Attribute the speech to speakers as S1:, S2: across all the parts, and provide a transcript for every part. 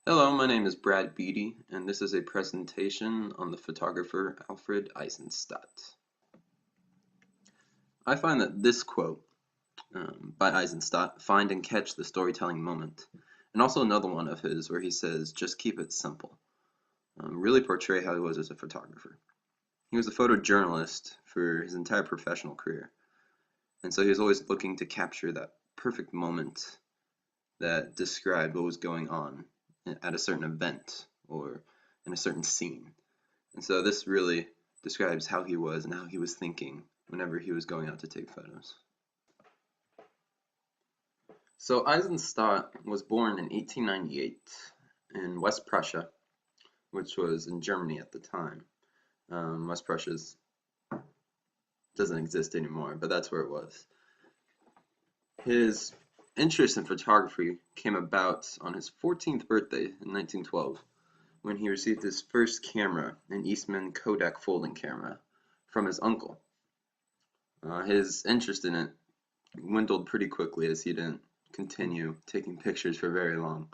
S1: Hello, my name is Brad Beatty, and this is a presentation on the photographer Alfred Eisenstaedt. I find that this quote by Eisenstaedt, "Find and catch the storytelling moment," and also another one of his where he says, "Just keep it simple," really portray how he was as a photographer. He was a photojournalist for his entire professional career, and so he was always looking to capture that perfect moment that described what was going on at a certain event or in a certain scene. And so this really describes how he was and how he was thinking whenever he was going out to take photos. So Eisenstaedt was born in 1898 in West Prussia, which was in Germany at the time. West Prussia doesn't exist anymore, but that's where it was. His interest in photography came about on his 14th birthday in 1912 when he received his first camera, an Eastman Kodak folding camera, from his uncle. His interest in it dwindled pretty quickly as he didn't continue taking pictures for very long.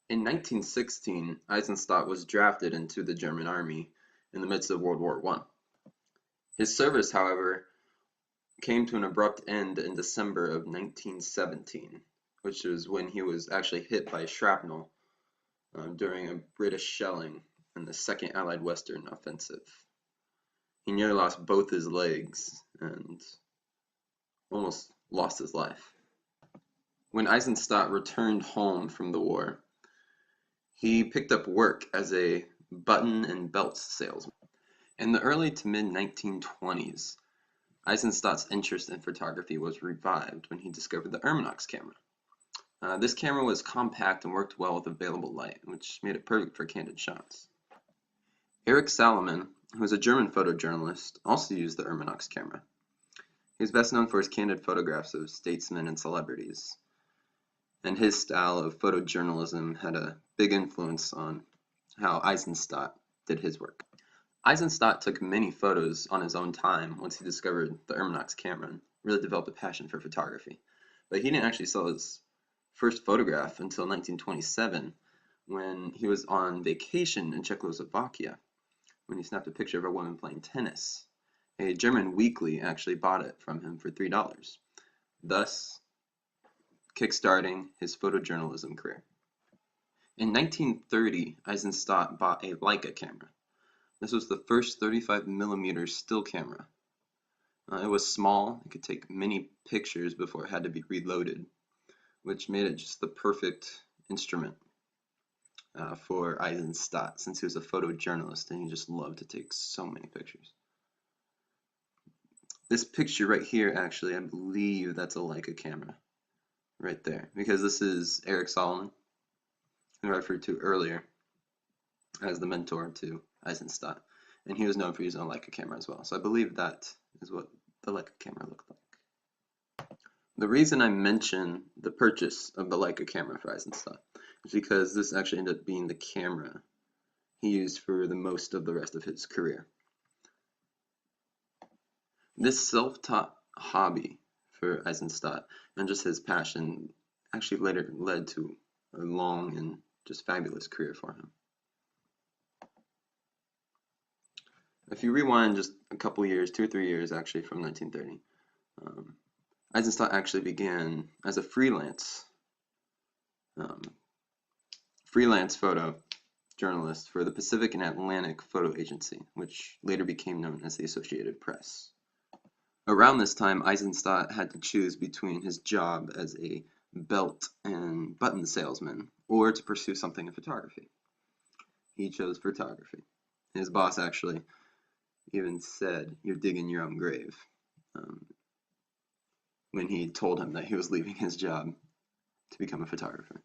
S1: In 1916, Eisenstaedt was drafted into the German army in the midst of World War I. His service, however, came to an abrupt end in December of 1917, which was when he was actually hit by shrapnel during a British shelling in the Second Allied Western Offensive. He nearly lost both his legs and almost lost his life. When Eisenstaedt returned home from the war, he picked up work as a button and belt salesman. In the early to mid-1920s, Eisenstaedt's interest in photography was revived when he discovered the Erminox camera. This camera was compact and worked well with available light, which made it perfect for candid shots. Erich Salomon, who was a German photojournalist, also used the Erminox camera. He was best known for his candid photographs of statesmen and celebrities, and his style of photojournalism had a big influence on how Eisenstaedt did his work. Eisenstaedt took many photos on his own time once he discovered the Erminox camera and really developed a passion for photography. But he didn't actually sell his first photograph until 1927 when he was on vacation in Czechoslovakia when he snapped a picture of a woman playing tennis. A German weekly actually bought it from him for $3, thus kickstarting his photojournalism career. In 1930, Eisenstaedt bought a Leica camera. This was the first 35mm still camera. It was small, it could take many pictures before it had to be reloaded, which made it just the perfect instrument for Eisenstaedt since he was a photojournalist and he just loved to take so many pictures. This picture right here, actually, I believe that's a Leica camera right there, because this is Erich Salomon, who I referred to earlier as the mentor to Eisenstaedt, and he was known for using a Leica camera as well. So I believe that is what the Leica camera looked like. The reason I mention the purchase of the Leica camera for Eisenstaedt is because this actually ended up being the camera he used for the most of the rest of his career. This self-taught hobby for Eisenstaedt and just his passion actually later led to a long and just fabulous career for him. If you rewind just a couple years, 2 or 3 years actually from 1930, Eisenstaedt actually began as a freelance photojournalist for the Pacific and Atlantic Photo Agency, which later became known as the Associated Press. Around this time, Eisenstaedt had to choose between his job as a belt and button salesman or to pursue something in photography. He chose photography. His boss actually even said, "You're digging your own grave," when he told him that he was leaving his job to become a photographer.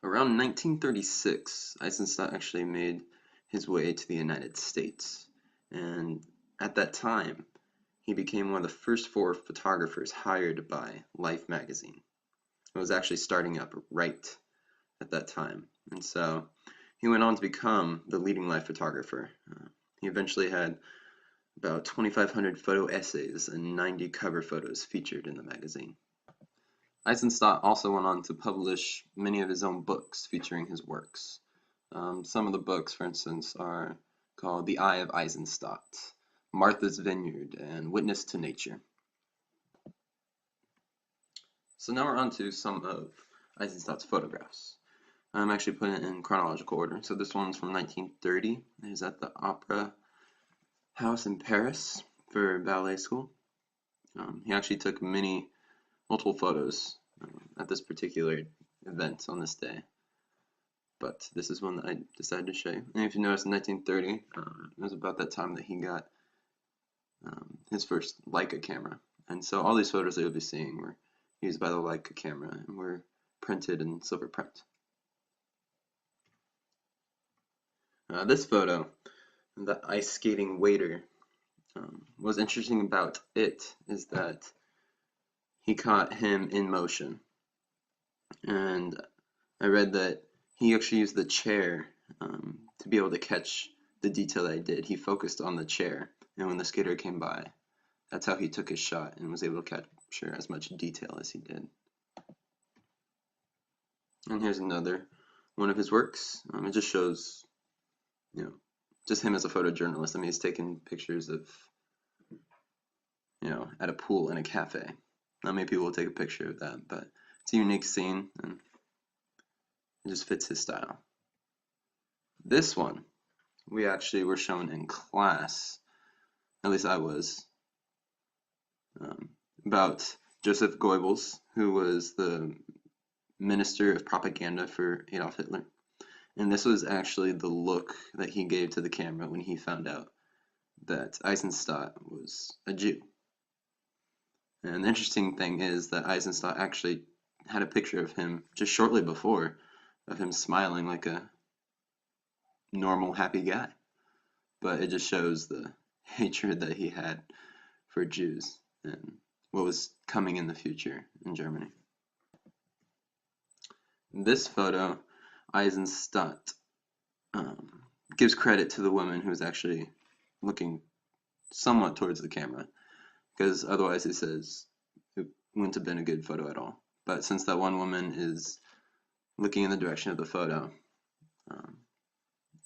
S1: Around 1936, Eisenstaedt actually made his way to the United States, and at that time, he became one of the first 4 photographers hired by Life magazine. It was actually starting up right at that time, and so he went on to become the leading Life photographer. He eventually had about 2,500 photo essays and 90 cover photos featured in the magazine. Eisenstaedt also went on to publish many of his own books featuring his works. Some of the books, for instance, are called The Eye of Eisenstaedt, Martha's Vineyard, and Witness to Nature. So now we're on to some of Eisenstadt's photographs. I'm actually putting it in chronological order. So this one's from 1930. He's at the Opera House in Paris for ballet school. He actually took multiple photos at this particular event on this day. But this is one that I decided to show you. And if you notice, in 1930, it was about that time that he got his first Leica camera. And so all these photos that you'll be seeing were used by the Leica camera and were printed in silver print. This photo, the ice skating waiter, what's interesting about it is that he caught him in motion. And I read that he actually used the chair to be able to catch the detail that he did. He focused on the chair, and when the skater came by, that's how he took his shot and was able to capture as much detail as he did. And here's another one of his works. It just shows, just him as a photojournalist. I mean, he's taking pictures of, at a pool in a cafe. Not many people will take a picture of that, but it's a unique scene, and it just fits his style. This one, we actually were shown in class, at least I was, about Joseph Goebbels, who was the minister of propaganda for Adolf Hitler. And this was actually the look that he gave to the camera when he found out that Eisenstaedt was a Jew. And the interesting thing is that Eisenstaedt actually had a picture of him just shortly before, of him smiling like a normal, happy guy. But it just shows the hatred that he had for Jews and what was coming in the future in Germany. This photo, Eisenstaedt gives credit to the woman who was actually looking somewhat towards the camera, because otherwise he says it wouldn't have been a good photo at all. But since that one woman is looking in the direction of the photo,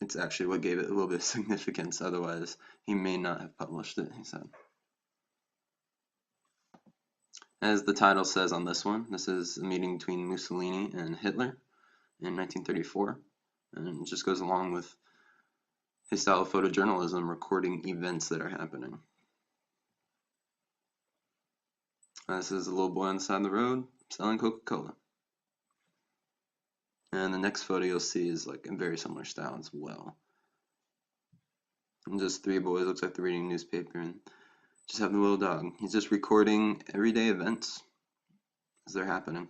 S1: it's actually what gave it a little bit of significance. Otherwise, he may not have published it, he said. As the title says on this one, this is a meeting between Mussolini and Hitler in 1934, and it just goes along with his style of photojournalism, recording events that are happening. This is a little boy on the side of the road selling Coca-Cola. And the next photo you'll see is like a very similar style as well. And just three boys, looks like they're reading a newspaper and just having a little dog. He's just recording everyday events as they're happening.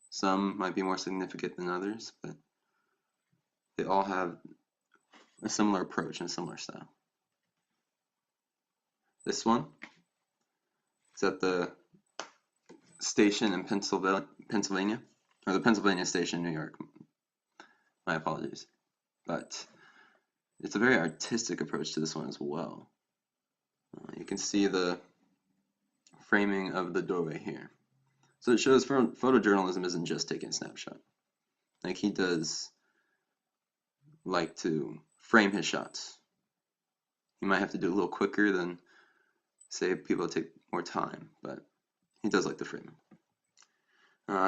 S1: Some might be more significant than others, but they all have a similar approach and a similar style. This one is at the station in Pennsylvania, or the Pennsylvania station in New York. My apologies. But it's a very artistic approach to this one as well. You can see the framing of the doorway here. So it shows photojournalism isn't just taking a snapshot. Like, he does like to frame his shots. He might have to do it a little quicker than, say, people take more time, but he does like the framing.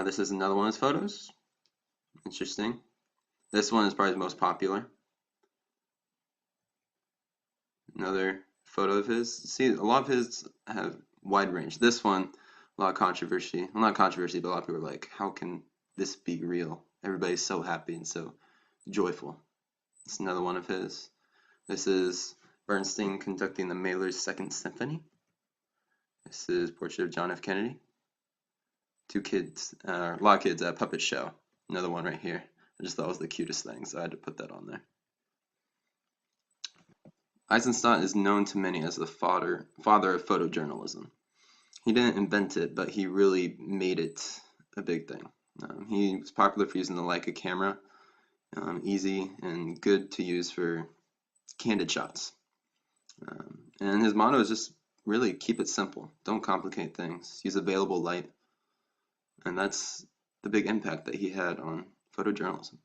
S1: This is another one of his photos. Interesting. This one is probably the most popular. Another photo of his. See, a lot of his have wide range. This one, a lot of controversy. Well, not controversy, but a lot of people are like, how can this be real? Everybody's so happy and so joyful. It's another one of his. This is Bernstein conducting the Mahler's Second Symphony. This is Portrait of John F. Kennedy. Two kids, a lot of kids at a puppet show. Another one right here. I just thought it was the cutest thing, so I had to put that on there. Eisenstaedt is known to many as the father of photojournalism. He didn't invent it, but he really made it a big thing. He was popular for using the Leica camera, easy and good to use for candid shots. And his motto is just really keep it simple. Don't complicate things. Use available light. And that's the big impact that he had on photojournalism.